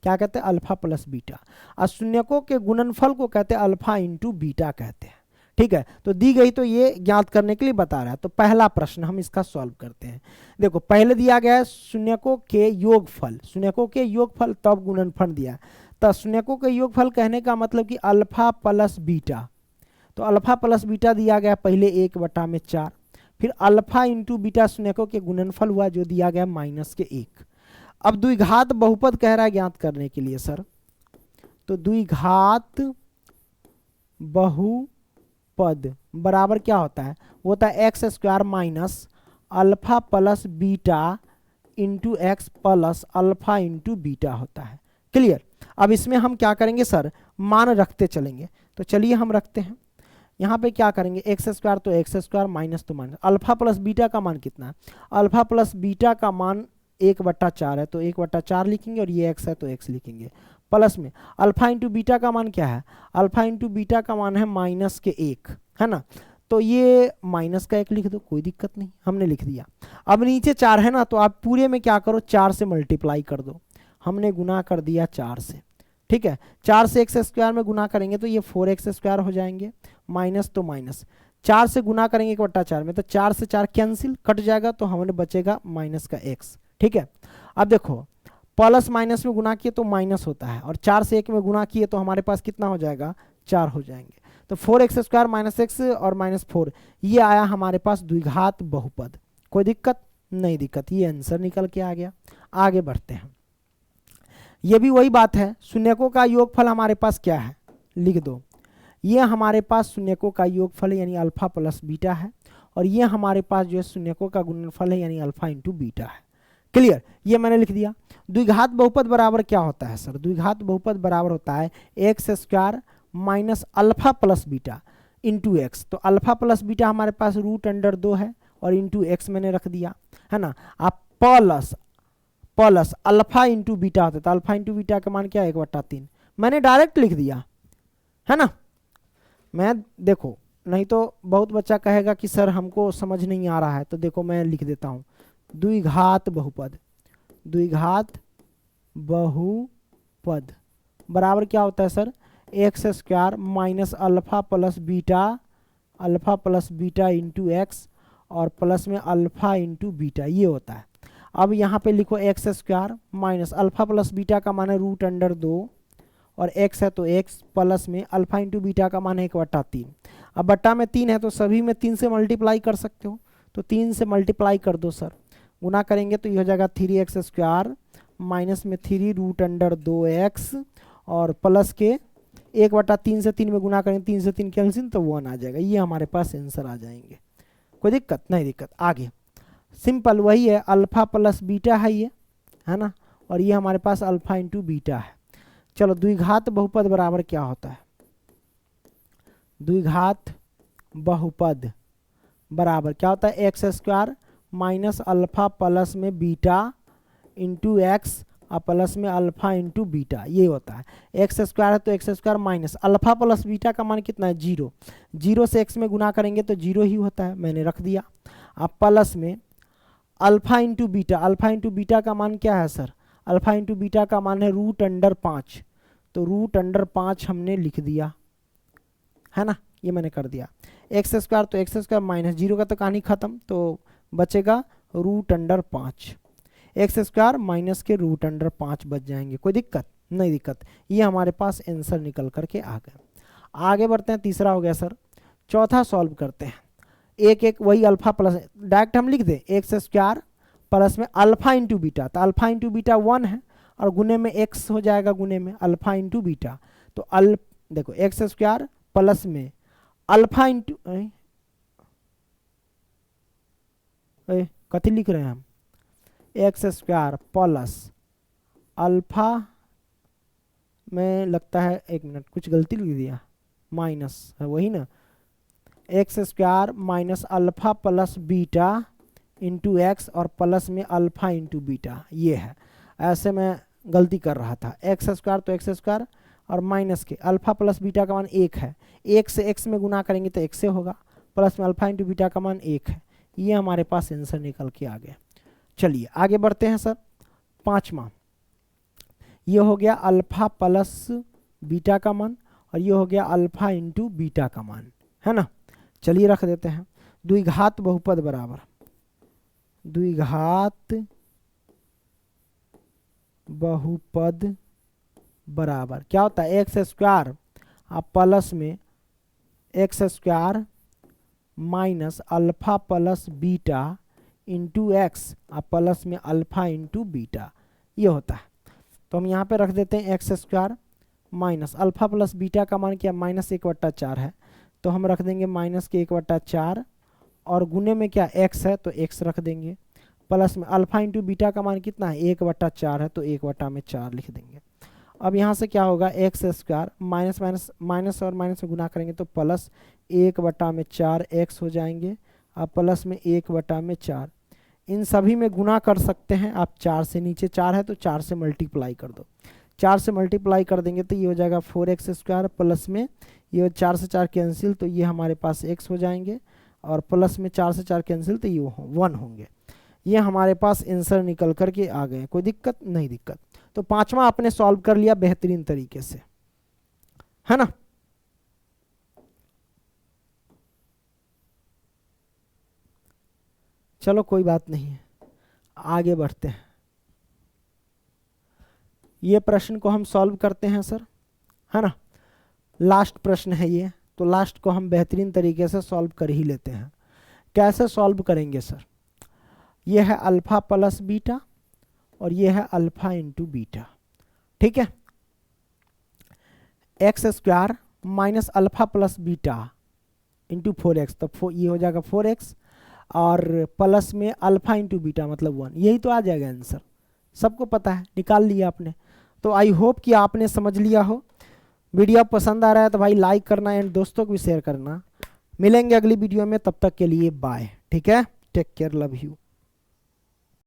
Speaker 1: क्या कहते हैं, अल्फा प्लस बीटा, और शून्यकों के गुणनफल को कहते हैं अल्फा इंटू बीटा कहते हैं। ठीक है, तो दी गई तो ये ज्ञात करने के लिए बता रहा है। तो पहला प्रश्न हम इसका सॉल्व करते हैं। देखो पहले दिया गया है शून्यकों के योगफल, शून्यकों के योगफल तब गुणनफल दिया है, तो शून्यकों के योगफल कहने का मतलब कि अल्फा प्लस बीटा, तो अल्फा प्लस बीटा दिया गया पहले 1/4, फिर अल्फा इंटू बीटा शून्यकों के गुणनफल हुआ जो दिया गया -1। अब द्विघात बहुपद कह रहा है ज्ञात करने के लिए सर, तो द्विघात बहुपद बराबर क्या होता है, वो होता है x² minus alpha plus beta into x plus alpha into beta होता है। क्लियर। अब इसमें हम क्या करेंगे सर, मान रखते चलेंगे, तो चलिए हम रखते हैं। यहाँ पे क्या करेंगे, x² तो x² माइनस तो माइनस, अल्फा प्लस बीटा का मान कितना है, अल्फा प्लस बीटा का मान 1/4 है, तो 1/4 लिखेंगे, और ये x है तो x लिखेंगे, प्लस में अल्फा इंटू बीटा का मान क्या है, अल्फा इंटू बीटा का मान है -1 है ना, तो ये -1 लिख दो, कोई दिक्कत नहीं, हमने लिख दिया। अब नीचे 4 है ना, तो आप पूरे में क्या करो, 4 से मल्टीप्लाई कर दो, हमने गुना कर दिया 4 से। ठीक है, 4 से x² में गुना करेंगे तो ये 4x² हो जाएंगे, माइनस तो माइनस, 4 से गुना करेंगे 1/4 में, तो 4 से 4 कैंसिल कट जाएगा, तो हमें बचेगा -x। ठीक है, अब देखो प्लस माइनस में गुना किए तो माइनस होता है, और 4 से 1 में गुना किए तो हमारे पास कितना हो जाएगा, 4 हो जाएंगे, तो 4x² - x और -4, ये आया हमारे पास द्विघात बहुपद। कोई दिक्कत नहीं दिक्कत, ये आंसर निकल के आ गया। आगे बढ़ते हैं, ये भी वही बात है, शून्यकों का योगफल हमारे पास क्या है, लिख दो, ये हमारे पास शून्यकों का योगफल है यानी अल्फा प्लस बीटा है, और ये हमारे पास जो है शून्यकों का गुणनफल है यानी अल्फा इंटू बीटा है। क्लियर, ये मैंने लिख दिया। द्विघात बहुपद बराबर क्या होता है सर, द्विघात बहुपद बराबर होता है x² minus alpha plus beta into x, तो अल्फा प्लस बीटा हमारे पास √2 है, और इंटू एक्स मैंने रख दिया है ना, आप प्लस अल्फा इंटू बीटा होता है, तो अल्फा इंटू बीटा का मान क्या है 1/3, मैंने डायरेक्ट लिख दिया है ना। मैं देखो, नहीं तो बहुत बच्चा कहेगा कि सर हमको समझ नहीं आ रहा है, तो देखो मैं लिख देता हूँ, द्विघात बहुपद, द्विघात बहुपद बराबर क्या होता है sir, x² minus alpha plus beta into x, और प्लस में अल्फा इंटू बीटा, ये होता है। अब यहाँ पे लिखो x² minus alpha plus beta का मान है √2, और x है तो x, प्लस में अल्फा इंटू बीटा का मान है 1/3। अब बट्टा में 3 है तो सभी में 3 से मल्टीप्लाई कर सकते हो, तो 3 से मल्टीप्लाई कर दो सर, गुना करेंगे तो ये हो जाएगा 3x² माइनस में 3√2x, और प्लस के 1/3 से 3 में गुना करेंगे, 3 से 3 कैंसिल तो 1 आ जाएगा, ये हमारे पास आंसर आ जाएंगे। कोई दिक्कत नहीं दिक्कत। आगे सिंपल वही है, अल्फा प्लस बीटा है ये, है ना, और ये हमारे पास अल्फा इंटू बीटा है। चलो द्विघात बहुपद बराबर क्या होता है, द्विघात बहुपद बराबर क्या होता है, x² माइनस अल्फा प्लस में बीटा इंटू एक्स, और प्लस में अल्फा इंटू बीटा, ये होता है। x² है तो x² minus alpha plus beta का मान कितना है 0, 0 से x में गुना करेंगे तो 0 ही होता है, मैंने रख दिया। अब प्लस में alpha into beta, alpha into beta का मान क्या है सर, अल्फा इंटू बीटा का मान है √5, तो √5 हमने लिख दिया है ना, ये मैंने कर दिया। एक्स स्क्वायर तो एक्स स्क्वायर माइनस 0 का तो कहानी खत्म, तो बचेगा √5, एक्स स्क्वायर माइनस के √5 बच जाएंगे। कोई दिक्कत नहीं, दिक्कत। ये हमारे पास आंसर निकल करके आ गए। आगे बढ़ते हैं, तीसरा हो गया सर। चौथा सॉल्व करते हैं, एक एक वही अल्फा प्लस, डायरेक्ट हम लिख दें एक्स स्क्वायर प्लस में अल्फा इंटू बीटा, तो अल्फा इंटू बीटा 1 है और गुने में एक्स हो जाएगा, गुने में अल्फा इंटू बीटा, तो देखो एक्स स्क्वायर प्लस में अल्फा इंटू कथी लिख रहे हैं हम, एक्स स्क्वायर प्लस अल्फा में लगता है, एक मिनट कुछ गलती लिख दिया, माइनस है वही ना, x square minus alpha plus beta into x और प्लस में अल्फा इंटू बीटा, ये है। ऐसे मैं गलती कर रहा था, एक्स स्क्वायर तो एक्स स्क्वायर और माइनस के अल्फा प्लस बीटा का मान 1 है, 1 से x में गुना करेंगे तो x से होगा, प्लस में अल्फा इंटू बीटा का मान 1 है। ये हमारे पास आंसर निकल के आ गया। चलिए आगे बढ़ते हैं सर। पांचवा, ये हो गया अल्फा प्लस बीटा का मान और ये हो गया अल्फा इंटू बीटा का मान, है ना। चलिए रख देते हैं, द्विघात बहुपद बराबर, द्विघात बहुपद बराबर क्या होता है, एक्स स्क्वायर अब प्लस में x square minus alpha plus beta into x अब प्लस में अल्फा इंटू बीटा, ये होता है। तो हम यहाँ पे रख देते हैं x square minus alpha plus beta का मान क्या, -1/4 है, तो हम रख देंगे -1/4 और गुने में क्या x है तो x रख देंगे, प्लस में अल्फा इंटू बीटा का मान कितना है 1/4 है, तो 1/4 लिख देंगे। अब यहाँ से क्या होगा, x square minus minus minus और माइनस में गुना करेंगे तो प्लस 1/4 x हो जाएंगे, अब प्लस में 1/4, इन सभी में गुना कर सकते हैं आप, 4 से नीचे 4 है तो 4 से मल्टीप्लाई कर दो, 4 से मल्टीप्लाई कर देंगे तो ये हो जाएगा 4x स्क्वायर, प्लस में ये 4 से 4 कैंसिल तो ये हमारे पास x हो जाएंगे और प्लस में 4 से 4 कैंसिल तो ये 1 होंगे। ये हमारे पास आंसर निकल करके आ गए, कोई दिक्कत नहीं, दिक्कत। तो पांचवा आपने सॉल्व कर लिया बेहतरीन तरीके से, है ना। चलो कोई बात नहीं है, आगे बढ़ते हैं। ये प्रश्न को हम सॉल्व करते हैं सर, है ना। लास्ट प्रश्न है ये, तो लास्ट को हम बेहतरीन तरीके से सॉल्व कर ही लेते हैं। कैसे सॉल्व करेंगे सर, ये है अल्फा प्लस बीटा और ये है अल्फा इंटू बीटा, ठीक है। X square minus alpha plus beta into 4x, तो ये हो जाएगा 4x और प्लस में अल्फा इंटू बीटा मतलब 1, यही तो आ जाएगा आंसर, सबको पता है, निकाल लिया आपने। तो आई होप कि आपने समझ लिया हो। वीडियो पसंद आ रहा है तो भाई लाइक करना एंड दोस्तों को भी शेयर करना। मिलेंगे अगली वीडियो में, तब तक के लिए बाय, ठीक है, टेक केयर, लव यू।